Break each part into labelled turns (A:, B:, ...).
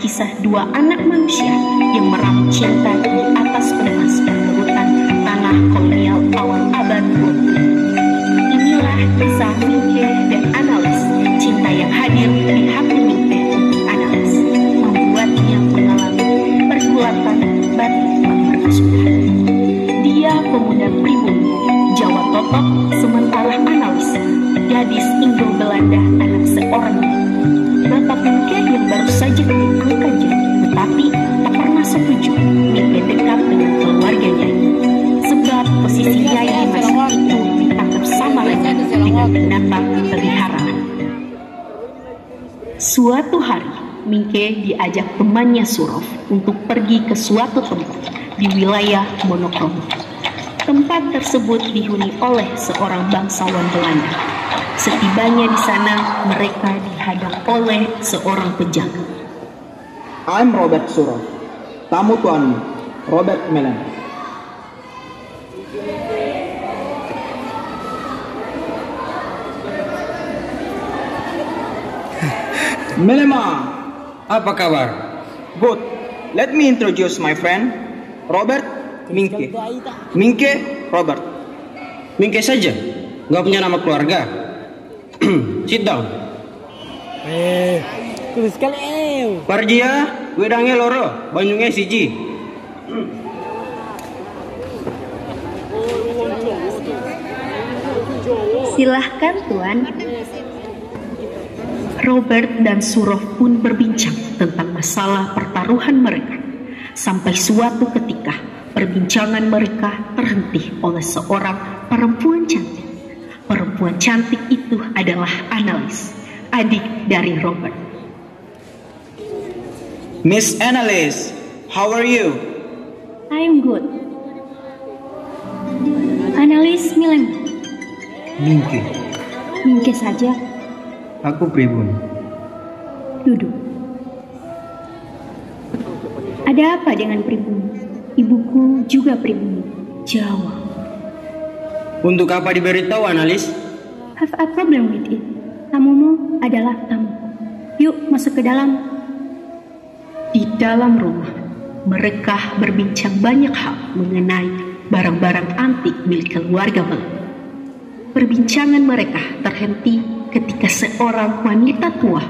A: kisah dua anak manusia yang meramu cinta di atas pentas bergerutan tanah kolonial awal abad 20. Inilah kisah Minke dan Analis, cinta yang hadir di hati Minke untuk Analis, membuatnya mengalami pergulatan batin tak berkesudahan. Dia pemuda pribumi, Jawa totok, sementara Analis, gadis Indo-Belanda, anak seorang Bapak Minke yang baru saja diangkat jadi, tetapi tak pernah setuju Minke dekat dengan keluarganya. Sebab posisi Yai di masa itu ditangkap sama dengan binatang peliharaan. Suatu hari, Minke diajak temannya Surof untuk pergi ke suatu tempat di wilayah Monokromo. Tempat tersebut dihuni oleh seorang bangsawan Belanda. Setibanya di sana, mereka dihadang oleh seorang penjaga.
B: I'm Robert Surof, tamu tuanmu, Robert Melen. Melema,
C: Apa kabar?
B: good. Let me introduce my friend, Robert Minke. Minke, Robert.
C: Mingke saja? Gak punya nama keluarga? Sit down.
D: Terus kali
C: Parjia, wedangnya loro, banyungnya siji.
A: Silahkan Tuan. Robert dan Surof pun berbincang tentang masalah pertaruhan mereka. Sampai suatu ketika, perbincangan mereka terhenti oleh seorang perempuan cantik. Perempuan cantik itu adalah Analis, adik dari Robert.
B: Miss Annalise, how are you?
A: I'm good. Analis Milen.
C: Mingke,
A: Minke saja.
C: aku pribun.
A: Duduk. Ada apa dengan pribumi? Ibuku juga pribumi, Jawa.
C: Untuk apa diberitahu Analis?
A: Have a problem with it. Tamumu adalah tamu. Yuk masuk ke dalam. Di dalam rumah, mereka berbincang banyak hal mengenai barang-barang antik milik keluarga Belanda. Perbincangan mereka terhenti ketika seorang wanita tua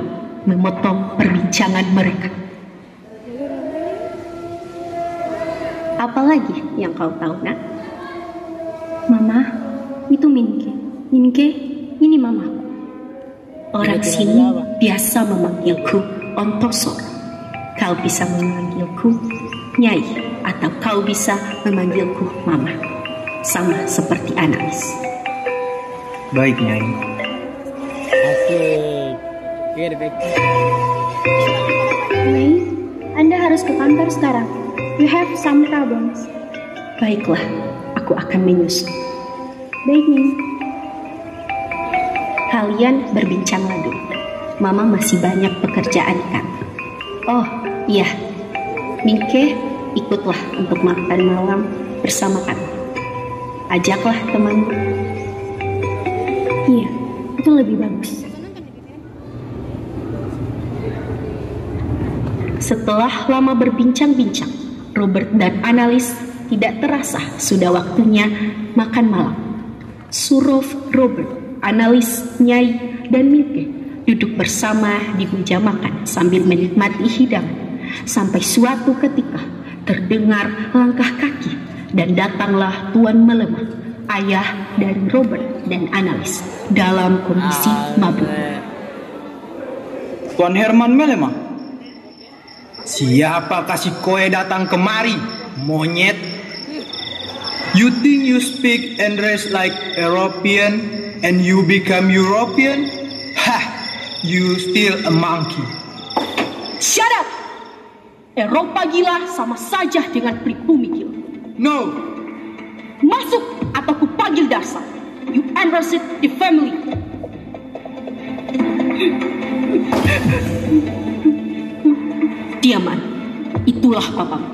A: memotong perbincangan mereka. Apalagi yang kau tahu, Nak? Mama, itu Minke. Minke, ini mamaku. Orang sini biasa memanggilku Ontosor. Kau bisa memanggilku Nyai, atau kau bisa memanggilku Mama. Sama seperti Analis.
C: Baik, Nyai.
D: Asik.
A: Mei, Anda harus ke kantor sekarang. You have some problems. Baiklah, aku akan menyusul. Baik, Mei. Kalian berbincanglah dulu. Mama masih banyak pekerjaan kan? Oh, iya. Minke, ikutlah untuk makan malam bersama kami. Ajaklah temanmu. Iya, itu lebih bagus. Setelah lama berbincang-bincang, Robert dan Analis tidak terasa sudah waktunya makan malam. Surof, Robert, Analis, Nyai, dan Minke duduk bersama di meja makan sambil menikmati hidangan. Sampai suatu ketika terdengar langkah kaki dan datanglah Tuan Melema, ayah dari Robert dan Analis, dalam kondisi mabuk.
B: Tuan Herman Melema.
C: Siapa kasih kowe datang kemari, monyet? You think you speak and dress like European and you become European? Hah, you still a monkey.
A: Shut up! Eropa gila sama saja dengan pribumi gila.
C: No,
A: Masuk atau kupanggil dasar. You embarrassed the family. Diaman, itulah papamu.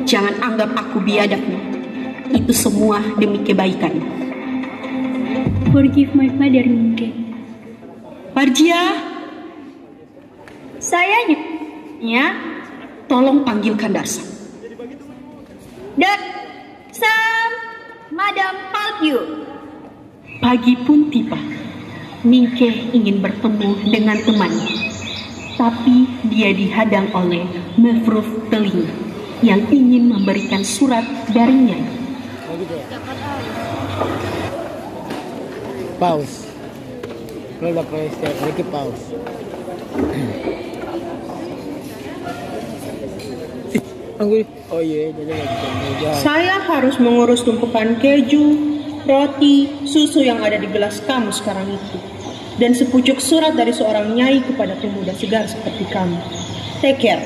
A: Jangan anggap aku biadabnya. Itu semua demi kebaikan. Forgive my father, Minke. Parjia, sayanya,
B: Tolong panggilkan Darsam.
A: Sam, Madam help you.
B: Pagi pun tiba. Mingke ingin bertemu dengan temannya, tapi dia dihadang oleh Mefruf Telinga yang ingin memberikan surat darinya.
D: Pause. Kalau udah press lagi pause. Oh iya, jadi
E: Saya harus mengurus tumpukan keju, roti, susu yang ada di gelas kamu sekarang itu. Dan sepucuk surat dari seorang nyai kepada pemuda segar seperti kamu. Take care.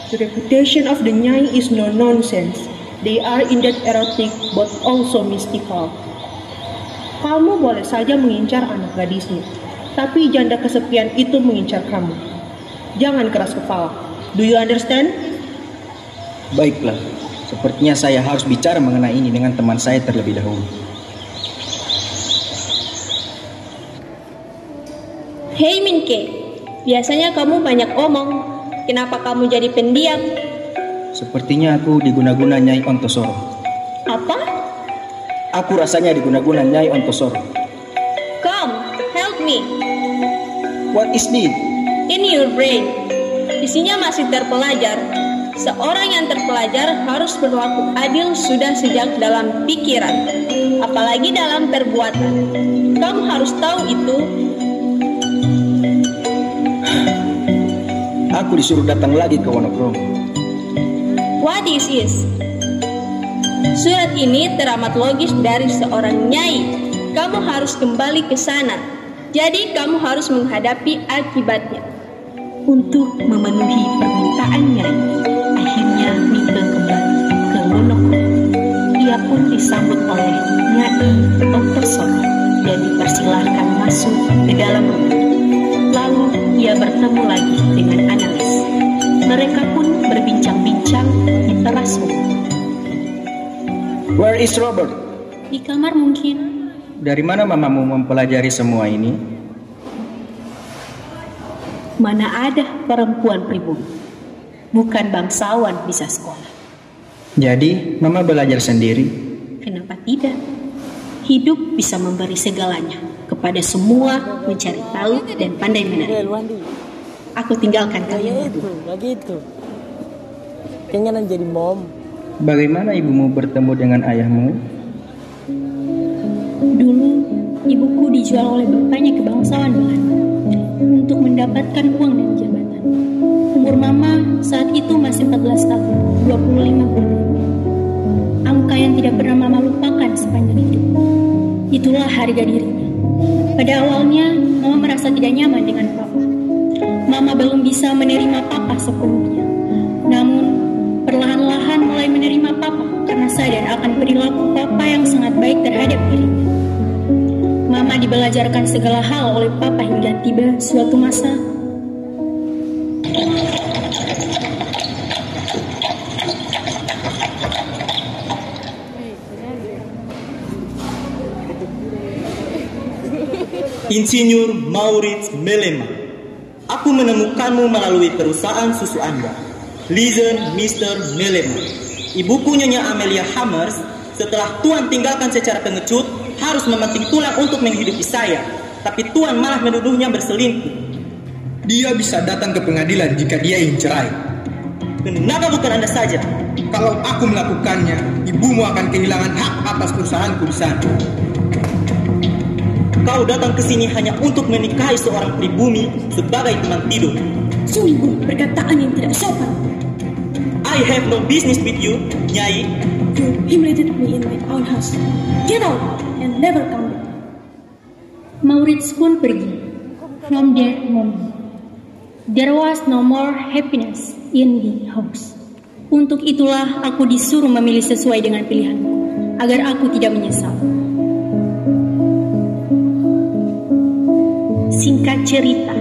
E: The reputation of the nyai is no nonsense. They are indeed erotic but also mystical. Kamu boleh saja mengincar anak gadisnya, tapi janda kesepian itu mengincar kamu. Jangan keras kepala. Do you understand?
B: Baiklah, sepertinya saya harus bicara mengenai ini dengan teman saya terlebih dahulu.
A: Hei Minke, biasanya kamu banyak omong. Kenapa kamu jadi pendiam?
B: Sepertinya aku diguna-guna Nyai Ontosoro.
A: Apa?
B: Aku rasanya diguna-guna Nyai Ontosoro.
A: Come, help me.
B: What is this?
A: In your brain. Isinya masih terpelajar. Seorang yang terpelajar harus berlaku adil sudah sejak dalam pikiran, apalagi dalam perbuatan. Kamu harus tahu itu.
B: Aku disuruh datang lagi ke Wonokromo.
A: What is this? Surat ini teramat logis dari seorang nyai. Kamu harus kembali ke sana. Jadi kamu harus menghadapi akibatnya.
B: Untuk memenuhi permintaan Nyai, akhirnya Mingke kembali ke Wonokromo. Ia pun disambut oleh Nyai Ontosoro dan dipersilahkan masuk ke dalam rumah. Lalu ia bertemu lagi dengan analis. Mereka pun berbincang-bincang di teras rumah. Where is Robert?
A: Di kamar mungkin.
B: Dari mana mamamu mempelajari semua ini? Mana ada perempuan pribumi, bukan bangsawan bisa sekolah. Jadi mama belajar sendiri? Kenapa tidak? Hidup bisa memberi segalanya kepada semua mencari tahu dan pandai menari. Aku tinggalkan kalian berdua.
D: Begitu. Pengen jadi mom.
B: Bagaimana ibumu bertemu dengan ayahmu?
A: Dulu ibuku dijual oleh bapaknya ke bangsawan Belanda untuk mendapatkan uang dan jabatan. Umur mama saat itu masih 14 tahun, 25 bulan. Angka yang tidak pernah mama lupakan sepanjang hidup. Itulah harga dirinya. Pada awalnya, mama merasa tidak nyaman dengan papa. Mama belum bisa menerima papa sepenuhnya. Namun, perlahan-lahan mulai menerima papa karena sadar akan perilaku papa yang sangat baik terhadap dirinya. Mama dibelajarkan segala hal oleh papa hingga tiba suatu masa.
F: Insinyur Maurits Melema, aku menemukanmu melalui perusahaan susu Anda. Listen, Mr. Melema. Ibuku Nyonya Amelia Hammers, setelah Tuan tinggalkan secara pengecut, harus memetik tulang untuk menghidupi saya. Tapi Tuan malah menuduhnya berselingkuh.
C: Dia bisa datang ke pengadilan jika dia ingin cerai.
F: Kenapa bukan Anda saja?
C: Kalau aku melakukannya, ibumu akan kehilangan hak atas perusahaanku di sana.
F: Kau datang ke sini hanya untuk menikahi seorang pribumi sebagai teman tidur.
A: Sungguh perkataan yang tidak sopan.
F: I have no business with you, Nyai.
A: You humiliated me in my own house. Get out and never come back. Maurits pun pergi. From that moment, there was no more happiness in the house. Untuk itulah aku disuruh memilih sesuai dengan pilihanku, agar aku tidak menyesal.
B: Singkat cerita,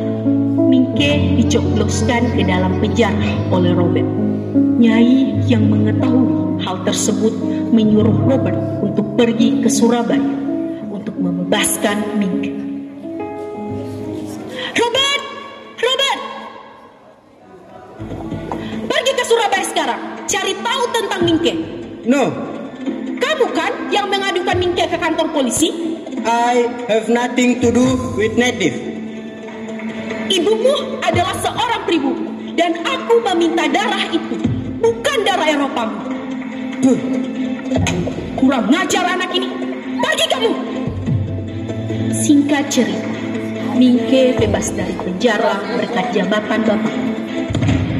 B: Mingke dicobloskan ke dalam penjara oleh Robert. Nyai yang mengetahui hal tersebut menyuruh Robert untuk pergi ke Surabaya untuk membebaskan Mingke. Robert! Robert! tentang Mingke?
C: No,
B: Kamu kan yang mengadukan Mingke ke kantor polisi?
C: I have nothing to do with native.
B: Ibumu adalah seorang pribumi dan aku meminta darah itu, bukan darah Eropamu. Kurang ngajar anak ini. Pergi kamu. Singkat cerita, Mingke bebas dari penjara berkat jabatan bapak.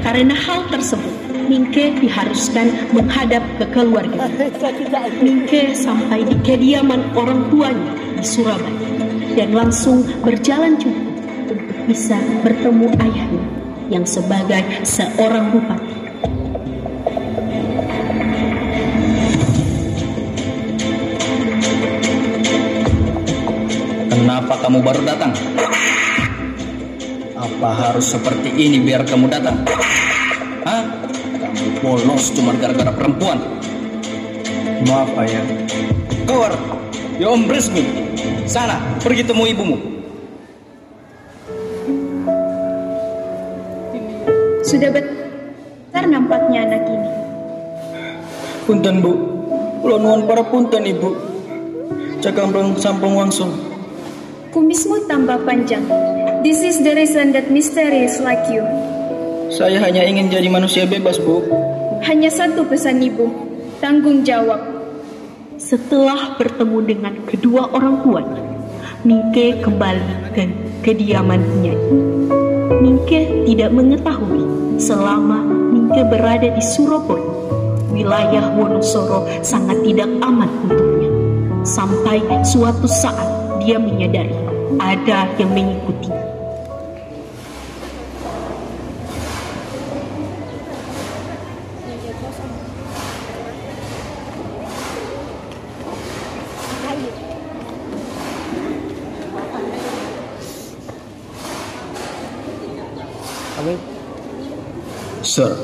B: Karena hal tersebut, Mingke diharuskan menghadap ke keluarga. Mingke sampai di kediaman orang tuanya di Surabaya dan langsung berjalan cukup untuk bisa bertemu ayahnya yang sebagai seorang bupati.
G: Kenapa kamu baru datang? Apa harus seperti ini biar kamu datang? Hah? Kamu bolos cuma gara-gara perempuan.
C: Maaf ayah.
G: Keluar, ya om resmi. Sana, pergi temui ibumu.
A: Sudah besar nampaknya anak ini.
C: Punten bu, kula nuwun para punten ibu. Cakampang sampung wangsul.
A: Kumismu tambah panjang. This is the reason that mysterious like you.
C: Saya hanya ingin jadi manusia bebas, Bu.
A: Hanya satu pesan ibu, tanggung jawab.
B: Setelah bertemu dengan kedua orang tuanya, Mingke kembali ke kediamannya. Mingke tidak mengetahui selama Mingke berada di Surabaya, wilayah Wonosoro sangat tidak aman untuknya. Sampai suatu saat dia menyadari ada yang mengikuti.
G: Sir,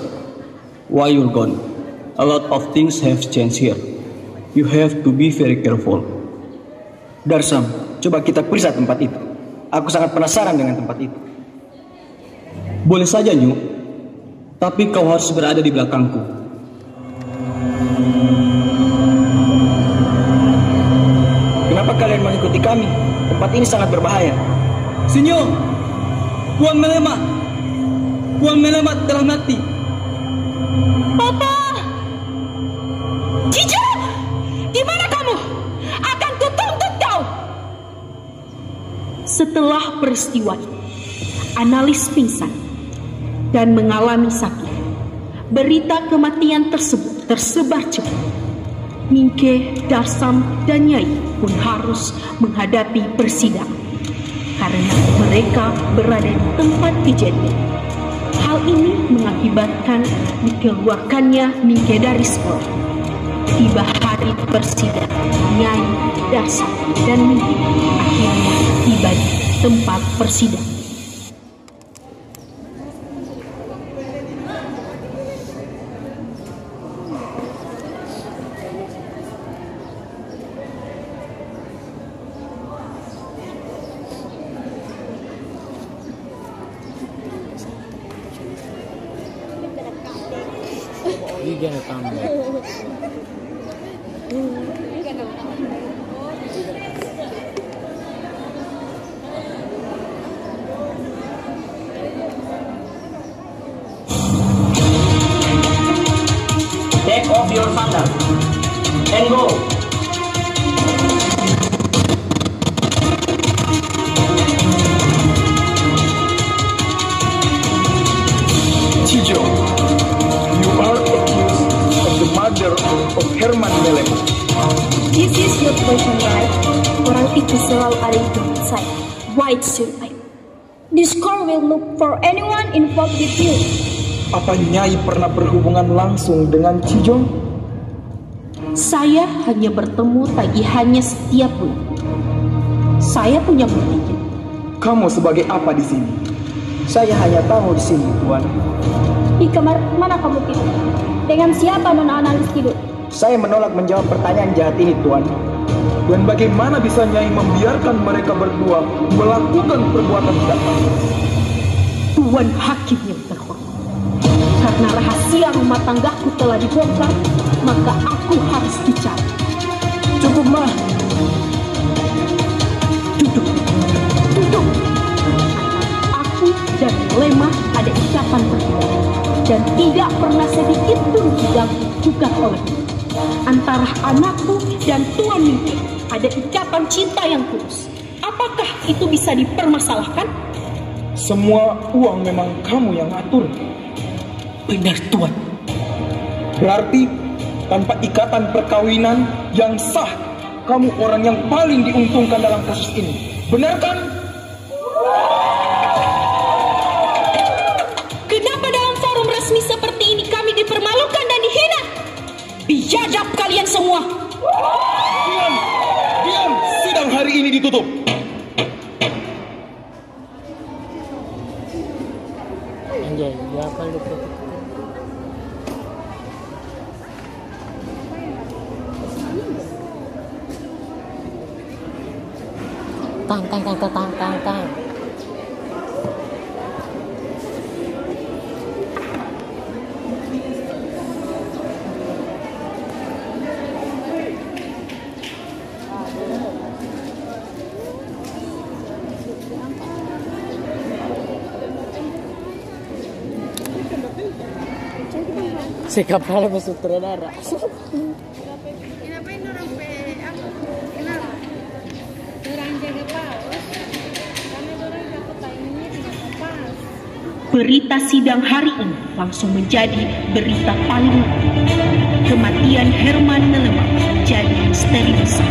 G: why you're gone? A lot of things have changed here. You have to be very careful.
C: Darsam, coba kita periksa tempat itu. Aku sangat penasaran dengan tempat itu.
G: Boleh saja, Nyu. Tapi kau harus berada di belakangku.
C: Kenapa kalian mengikuti kami? Tempat ini sangat berbahaya.
G: Sinyo, Puan Melema. Puan Melema telah mati.
B: Papa! Cica! Di mana kamu? Akan kutuntut kau! Setelah peristiwa itu, Analis pingsan dan mengalami sakit. Berita kematian tersebut tersebar cepat. Mingke, Darsam, dan Nyai pun harus menghadapi persidangan karena mereka berada di tempat kejadian. Hal ini mengakibatkan dikeluarkannya Mingke dari sekolah. Tiba hari persidangan, Nyai, Darsam, dan Mingke akhirnya tiba di tempat persidangan.
D: You're gonna come back.
F: Take off your sandals and go.
H: Cijo, you are accused of the murder of Herman Melema.
A: This is your question, right? Orang itu selalu ada di tempat saya. White suit. This car will look for anyone involved with you.
H: Apa Nyai pernah berhubungan langsung dengan Cijo?
B: Saya hanya bertemu tagihannya setiap bulan. Saya punya buktinya.
H: Kamu sebagai apa di sini?
C: Saya hanya tahu di sini, Tuan.
A: Di kamar mana kamu tidur? Dengan siapa Nona Analis tidur?
C: Saya menolak menjawab pertanyaan jahat ini, Tuan.
H: Dan bagaimana bisa Nyai membiarkan mereka berdua melakukan perbuatan tidak pantas?
B: Tuan Hakim yang terhormat, karena rahasia rahasia rumah tanggaku telah dibongkar, maka aku harus bicara.
H: Cukup, Ma.
B: Duduk. Aku dan Melema ada ikatan berdua, dan tidak pernah sedikit pun diganggu-gugat olehnya. Antara anakku dan Tuan Mingke ada ikatan cinta yang tulus. Apakah itu bisa dipermasalahkan?
H: Semua uang memang kamu yang atur.
B: Benar, Tuan.
H: Berarti tanpa ikatan perkawinan yang sah, kamu orang yang paling diuntungkan dalam kasus ini. Benar kan?
B: Kenapa dalam forum resmi seperti ini kami dipermalukan dan dihina? Biadab kalian semua.
H: Diam. Sidang hari ini ditutup.
D: Anjay, dia apa lu? Tang. Sikap kalau sutradara.
I: Ngapain orang kenapa? Orang jaga paus karena orang dapat timingnya tidak pas.
B: Berita sidang hari ini langsung menjadi berita paling kematian Herman Melema menjadi misteri besar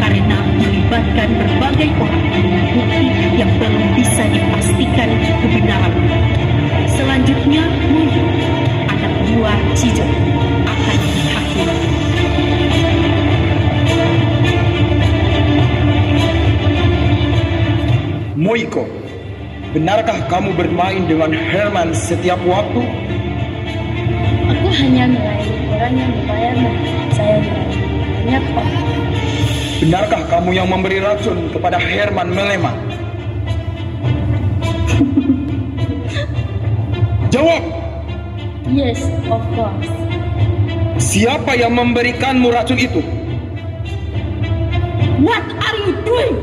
B: karena melibatkan berbagai orang dengan bukti yang belum bisa dipastikan kebenaran. Selanjutnya mungkin anak buah Cijo akan dihakimi.
H: Moiko, benarkah kamu bermain dengan Herman setiap waktu?
I: Aku hanya melayani orang yang dibayar dan saya dilayani Pak.
H: Benarkah kamu yang memberi racun kepada Herman Melema? Jawab!
I: Yes, of course.
H: Siapa yang memberikanmu racun itu?
B: What are you doing?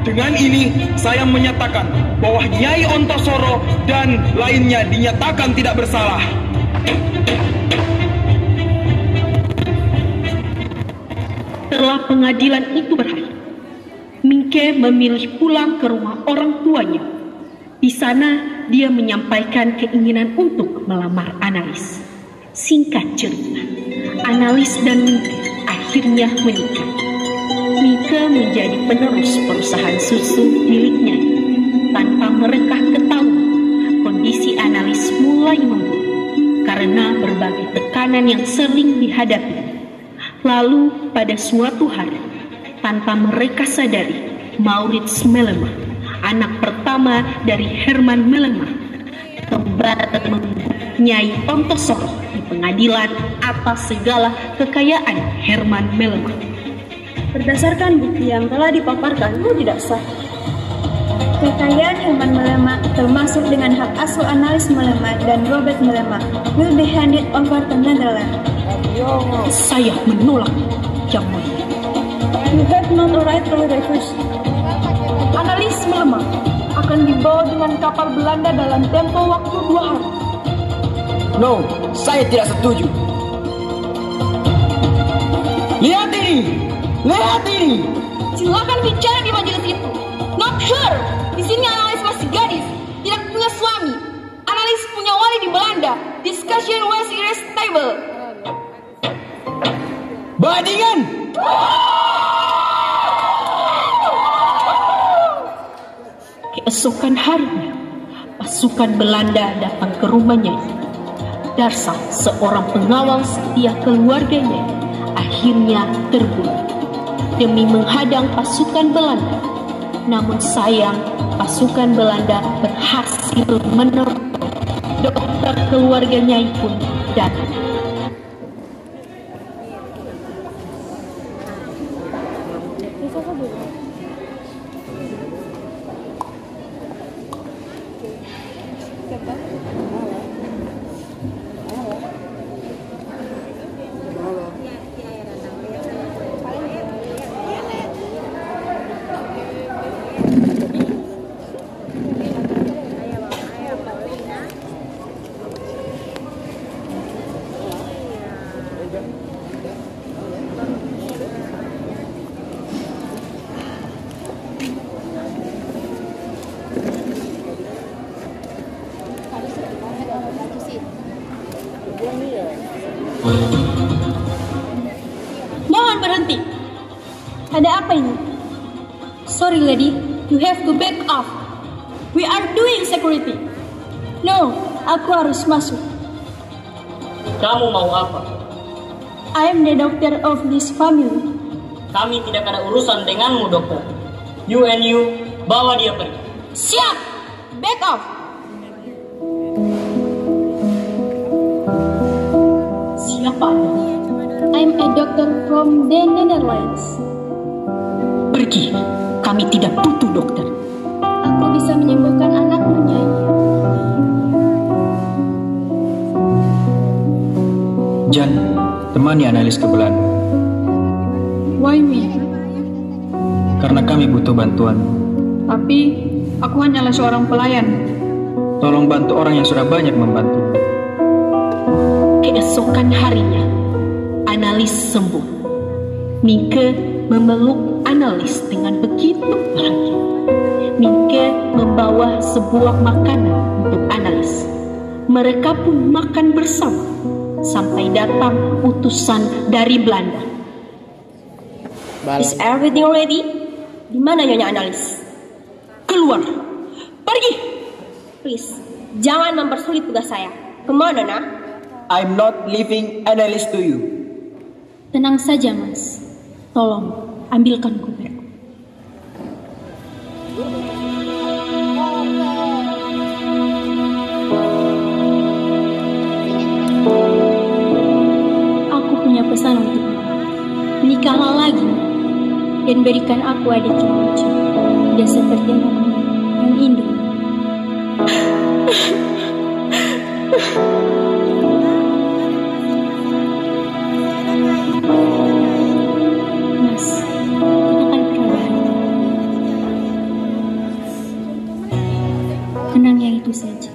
H: Dengan ini, saya menyatakan bahwa Nyai Ontosoro dan lainnya dinyatakan tidak bersalah.
B: Setelah pengadilan itu berakhir, Mingke memilih pulang ke rumah orang tuanya. Di sana, dia menyampaikan keinginan untuk melamar Analis. Singkat cerita, Analis dan Mingke akhirnya menikah. Mingke menjadi penerus perusahaan susu miliknya. Tanpa mereka ketahui, kondisi Analis mulai memburuk karena berbagai tekanan yang sering dihadapi. Lalu pada suatu hari, tanpa mereka sadari, Maurits Melema, anak pertama dari Herman Melema, kembali menggugat Nyai Ontosoro di pengadilan atas segala kekayaan Herman Melema.
I: Berdasarkan bukti yang telah dipaparkan, itu tidak sah. Kekayaan Herman Melema termasuk dengan hak asuh Analis Melema dan Robert Melema will be handed over to Netherlands.
B: Saya menolak, Yang Mulia.
I: You have not a right to refuse.
B: Analis Melema akan dibawa dengan kapal Belanda dalam tempo waktu 2 hari.
D: No, saya tidak setuju. Lihat ini.
B: Silakan bicara di majelis itu. Not her. Di sini Analis masih gadis, tidak punya suami. Analis punya wali di Belanda. Discussion was irrespectable.
D: Bandingan.
B: Keesokan harinya, pasukan Belanda datang ke rumahnya. Darsa, seorang pengawal setia keluarganya, akhirnya terbunuh demi menghadang pasukan Belanda. Namun sayang, pasukan Belanda berhasil meneror. Dokter keluarganya pun datang.
I: Mohon berhenti. Ada apa ini? Sorry lady, you have to back off. We are doing security. No, aku harus masuk.
J: Kamu mau apa?
I: I am the doctor of this family.
J: Kami tidak ada urusan denganmu, dokter. You and you, bawa dia pergi.
I: Siap! Back off!
B: Siapa Anda?
I: I'm a doctor from the Netherlands.
B: Pergi, kami tidak butuh dokter.
I: Aku bisa menyembuhkan anakmu, Nyai.
G: Jan, temani analis ke Belanda.
B: Why me?
G: Karena kami butuh bantuan.
B: Tapi, aku hanyalah seorang pelayan.
G: Tolong bantu orang yang sudah banyak membantu.
B: Keesokan harinya, analis sembuh. Mingke memeluk analis dengan begitu bahagia. Mingke membawa sebuah makanan untuk analis. Mereka pun makan bersama sampai datang utusan dari Belanda.
I: Is everything ready? Di mana Nyonya analis?
B: Keluar, pergi.
I: Please, jangan mempersulit tugas saya. Kemana, Nona?
G: I'm not leaving analyst to you.
I: Tenang saja, Mas.
B: Tolong, ambilkan kuberku.
I: Aku punya pesan untukmu. Menikahlah lagi dan berikan aku adik yang lucu dan seperti anakmu yang indah. Mas, kita kan pernah bahagia. Tenang yang itu saja.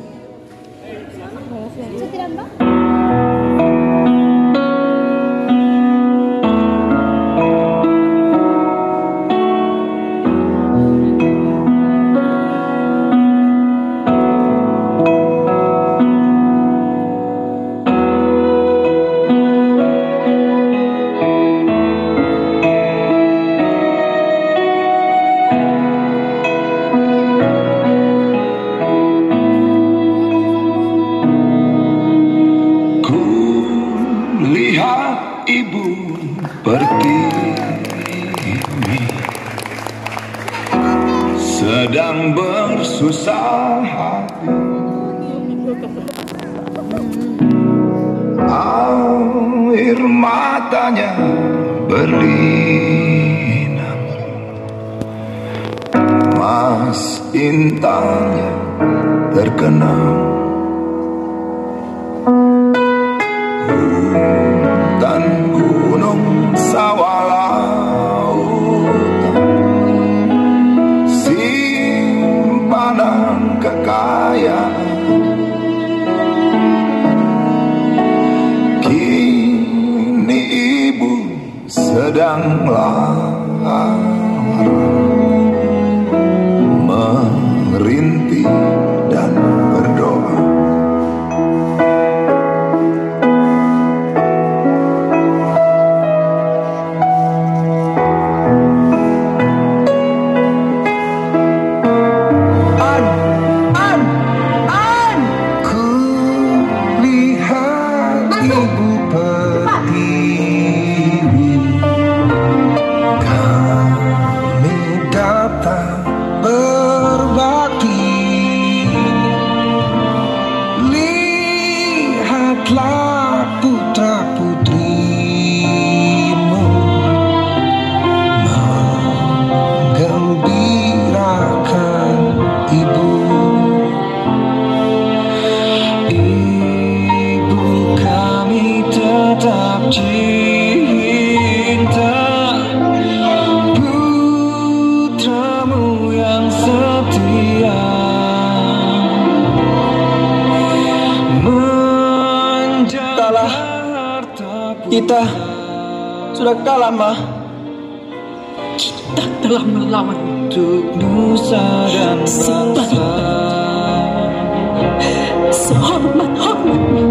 K: Sedang bersusah hati, air matanya berlinang, mas intannya terkenang, hutan gunung sawah kekayaan, kini ibu sedang lamar merintih dan berdoa.
H: Kita sudah kalah, Ma.
B: Kita telah melawan
H: Untuk nusa dan bangsa.
B: Sehormat-hormatnya.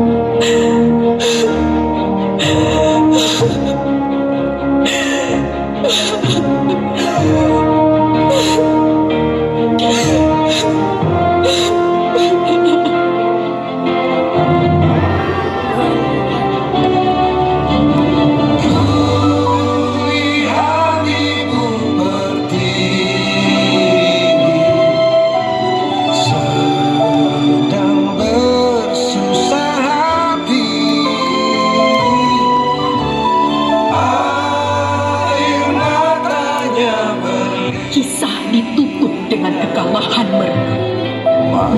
B: Kisah ditutup dengan kekalahan mereka.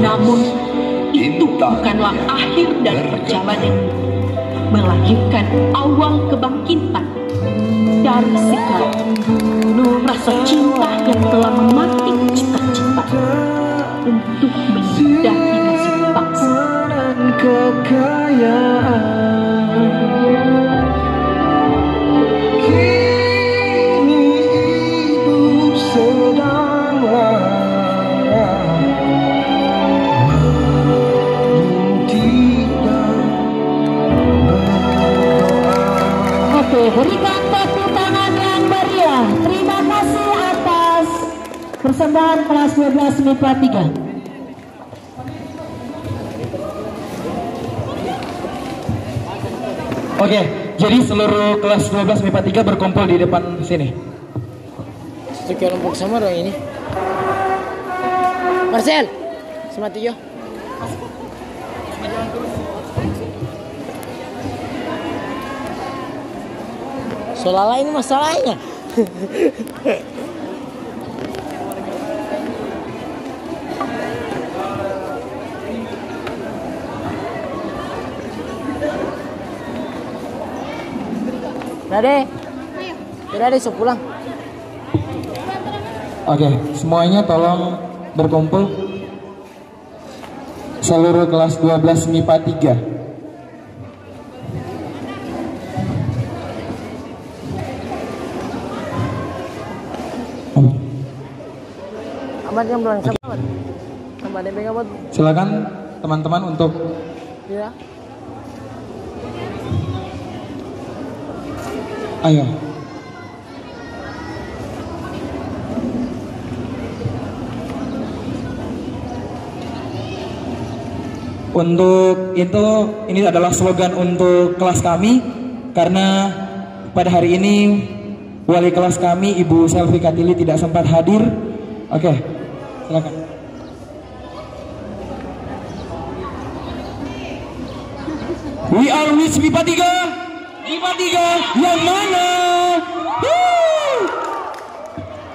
B: Namun itu bukanlah akhir dari perjalanan, melahirkan awal kebangkitan dari segala rasa cinta yang telah mematik cita-cita untuk menyudahi nasib bangsa.
L: Berikan tepuk tangan yang meriah. Terima kasih atas persembahan kelas 12 MIPA 3.
H: Oke, jadi seluruh kelas 12 MIPA 3 berkumpul di depan sini.
D: Satu kelompok sama dong ini. Marcel, sama Tio. Solala ini masalahnya. Dade, Dade, so pulang.
H: Oke, semuanya tolong berkumpul. Seluruh kelas 12 MIPA 3. Silakan teman-teman untuk
D: ya.
H: Ayo. Untuk itu, ini adalah slogan untuk kelas kami, karena pada hari ini wali kelas kami Ibu Selvi Katili tidak sempat hadir. Oke, silakan. We are which MIPA 3? MIPA 3 yang mana?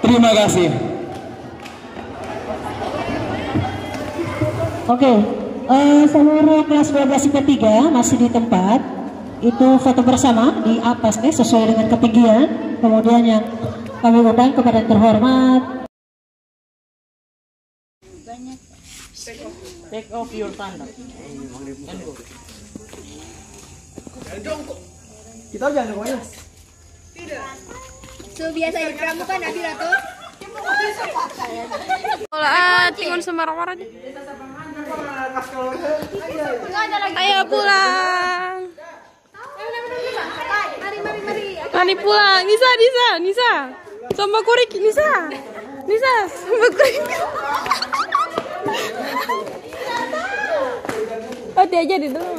H: Terima kasih.
L: Oke, seluruh kelas 12 MIPA 3 masih di tempat. Itu foto bersama di atas sesuai dengan ketinggian. Kemudian yang kami undang kepada yang terhormat.
J: Take off your sandal.
H: Kita jangan ngomongnya.
I: Tidak. So biasa di pramuka Nabi Ratu.
M: Olah, tingon semarang-marang aja. Ayo pulang. Mari pulang. Nisa. Sama kurik Nisa. Sama kurik. Hati aja di dalam.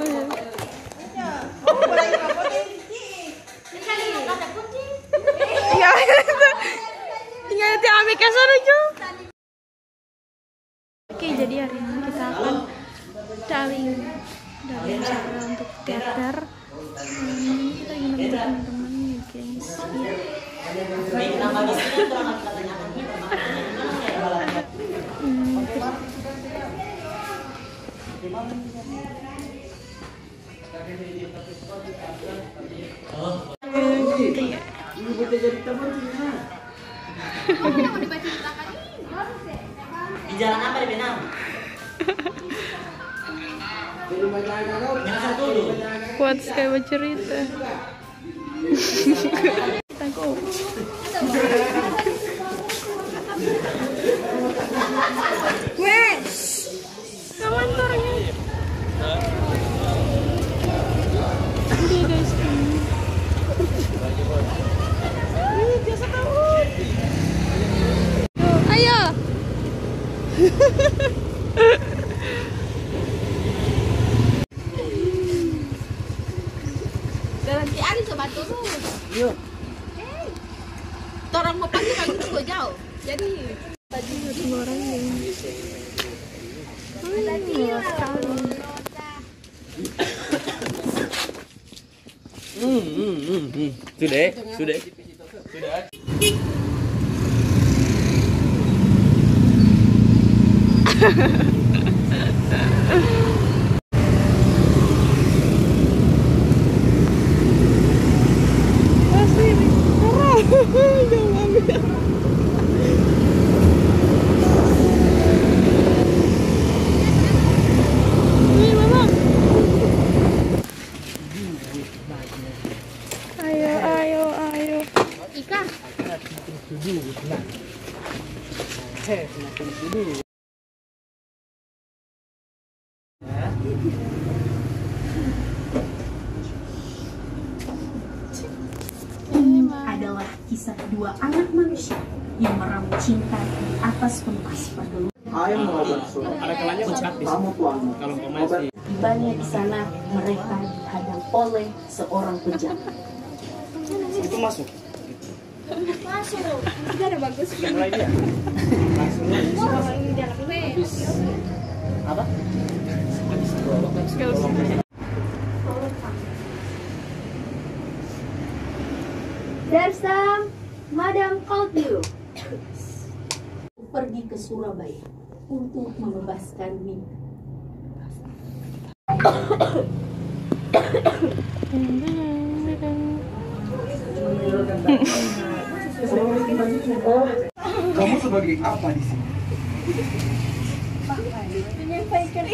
M: Tinggal nanti ambil kasar aja. Oke, jadi hari ini kita akan daring cara untuk teater. Kita ingin teman-teman ya guys.
J: Di jalan apa di Benang?
M: Kuat sekali bercerita.
N: Jalan Ciari coba dulu. Yuk. Orang mau panggil kan juga jauh. Jadi tadi semua orang yang
O: Sudah.
M: Ayo.
N: Ika.
A: Ini adalah kisah dua anak manusia yang meramu cinta di atas pentas pergelutan. Tibanya di sana, mereka dihadang oleh seorang penjaga.
O: Itu masuk.
N: Tidak ada bagus.
O: Mulai dia. Langsung. Apa?
A: There's Madam called you. Pergi ke Surabaya untuk membebaskan mimpi.
K: Kamu sebagai apa di sini?
N: Menyampaikan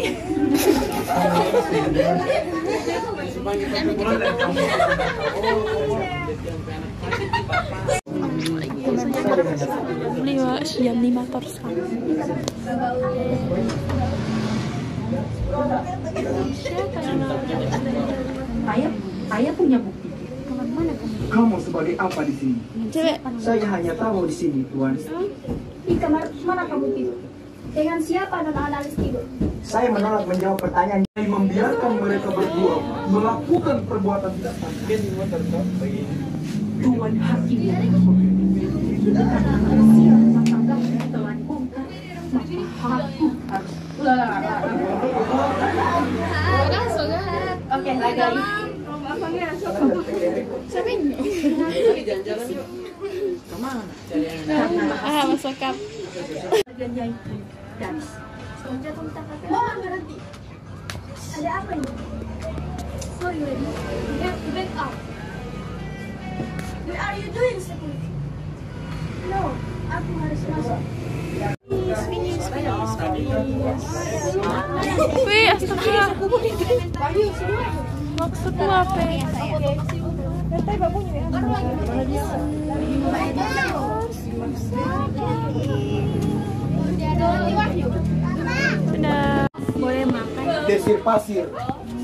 M: beliau siap di motor sana.
A: Ayah punya bukti.
K: Kamu sebagai apa di sini? Saya hanya tahu di sini, Tuan.
I: Di kamar mana kamu tidur? Dengan siapa Nona Analis tidur?
K: Saya menolak menjawab pertanyaan yang membiarkan mereka berdua melakukan perbuatan tidak pantas.
A: Tuan Hakim yang karena manusia rumah tangga telah bongkar, maka aku harus.
N: Oke, lagi.
M: Masuk kap.
I: Mohon berhenti. Ada apa ini? Sorry, lady. Back up. What are you doing, security? No, aku harus masuk.
M: Wih, astagfirullah. Maksudmu apa? Sudah. Boleh makan.
K: Desir pasir.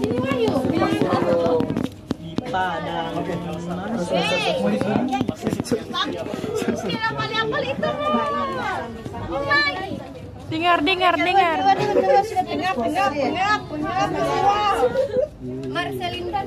N: Sini Wahyu.
F: Padang.
N: Apal itu.
M: Dengar.
N: Dengar. Marcelinda.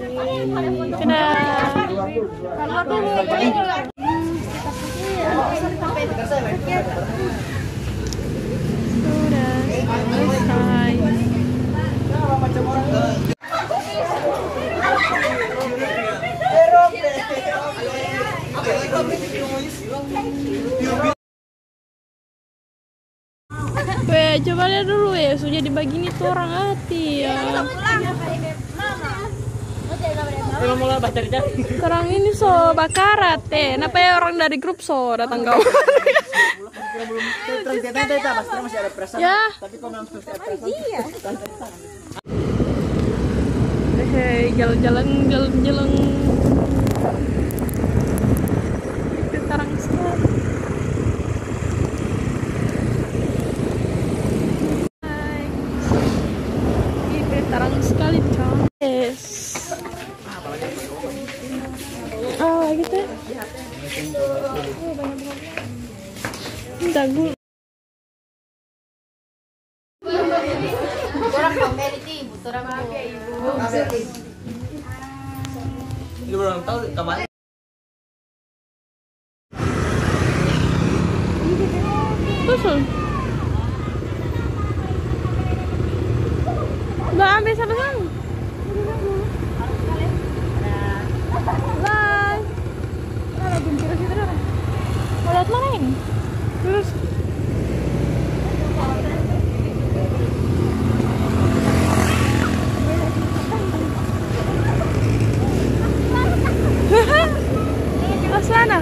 M: Weh, coba lihat dulu ya, sudah dibagi nih tuh orang hati ya. Orang ini so bakarat teh, kenapa ya orang dari grup so datang kau? Ya. Hei, jalan-jalan. terang sekali. Ini terang sekali, coy. Yes. Oh, gitu. Oh, banyak banget. Dagu.
N: Orang community, orang
O: Ini belum tahu kemarin.
M: Susul. Nggak ambil sama-sama. Bye. Ada jemput situ dah. Mau lihat mana ini? Terus. Ke sana.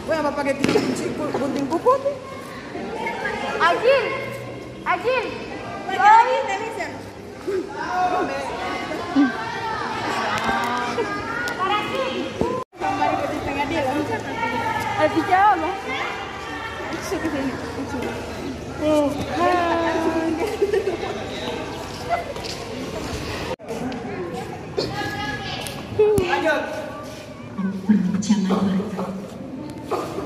P: Weh, apa pakai gunting kuku?
N: Ajin. Ajin.
P: Oh, ini bisa. Kembali ke tengah dia lah.
M: Ada jauh lah.
P: Ke sini.
M: Oh,
B: Perbincangan mereka.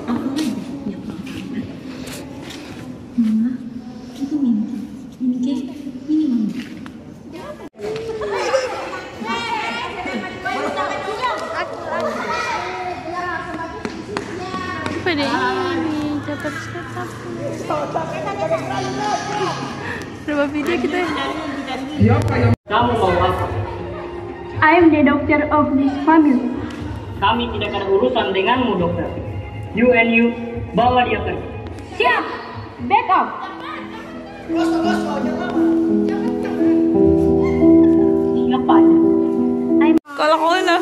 B: Apa lagi yang berkaitan? Mama, itu Minke. Minke, ini Mama.
M: apa deh ini? Dapat sekitar. Berapa video kita?
J: Kamu mau apa?
I: I am the doctor of this family.
J: Kami tidak ada urusan denganmu, dokter. You and you, bawa dia pergi.
I: Siap. Back up.
J: Ngapain?
M: Kalau lah.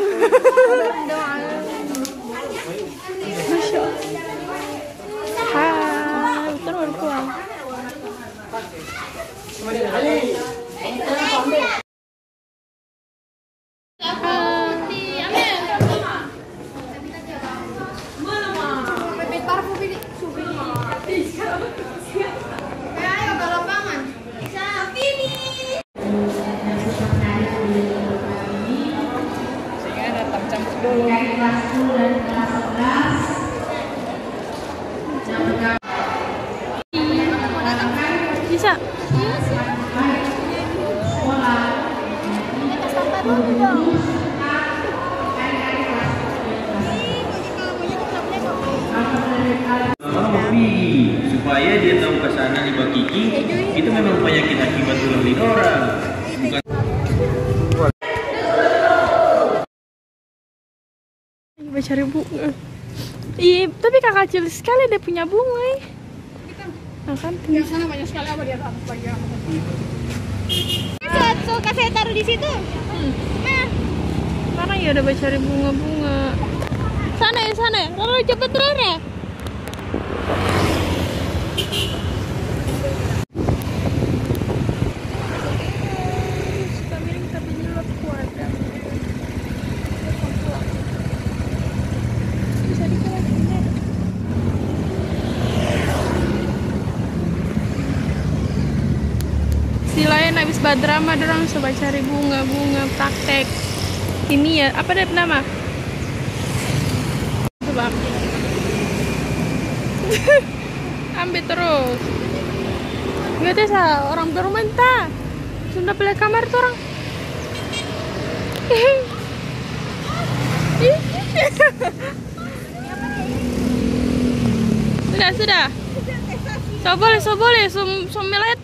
M: Masya Allah. Hai, terus pulang. Bisa.
Q: Supaya dia tahu ke sana di Mbak Kiki itu memang penyakit akibat tulang lidah orang. Bukan.
M: Coba cari bunga. Iya, tapi kakak kecil sekali dia punya bunga. Nah kan
P: Di sana banyak sekali apa dia tahu banyak.
N: Suka saya taruh di situ.
M: Nah, sekarang ya udah cari bunga-bunga. Sana ya, sana ya. Rara cepet Rara. Lain habis badrama dorang coba cari bunga-bunga praktek ini ya apa deh nama coba ambil terus nggak ada sah orang bermenta sudah beli kamar tuh orang sudah so boleh so melet